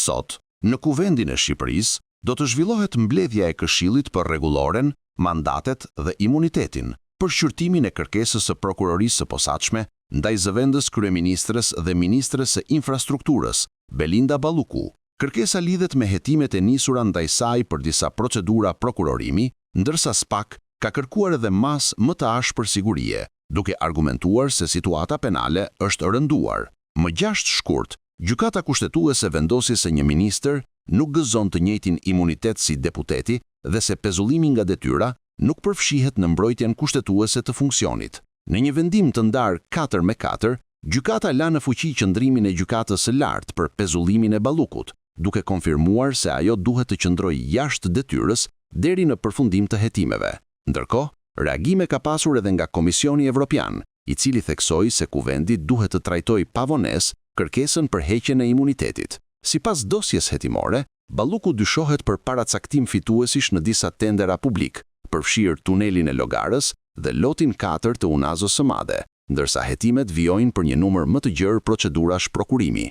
Sot, në Kuvendin e Shqipërisë, do të zhvillohet mbledhja e Këshillit për rregulloren, mandatet dhe imunitetin për shqyrtimin e kërkesës së prokurorisë së posaçme ndaj zëvendës kryeministres dhe ministres së infrastrukturës, Belinda Balluku. Kërkesa lidhet me hetimet e nisura ndaj saj për disa procedura prokurorimi, ndërsa SPAK ka kërkuar edhe mas më të ashpër sigurie, duke argumentuar se situata penale është rënduar. Më 6 shkurt, gjykata kushtetuese vendosi se një ministër nuk gëzon të njëjtin imunitet si deputeti dhe se pezullimi nga detyra nuk përfshihet në mbrojtjen kushtetuese të funksionit. Në një vendim të ndarë 4-4, gjykata la në fuqi qëndrimin e gjykatës së lartë për pezullimin e Ballukut, duke konfirmuar se ajo duhet të qëndrojë jashtë detyrës deri në përfundim të hetimeve. Ndërkohë, reagime ka pasur edhe nga Komisioni Evropian, i cili theksoi se Kuvendi duhet të trajtojë pa vonesë kërkesën për heqjen e imunitetit. Sipas dosjes hetimore, Balluku dyshohet për paracaktim fituesish në disa tendera publik, përfshirë tunelin e Logarës dhe lotin 4 të Unazës së Madhe, ndërsa hetimet vijojnë për një numër më të gjerë procedurash prokurimi.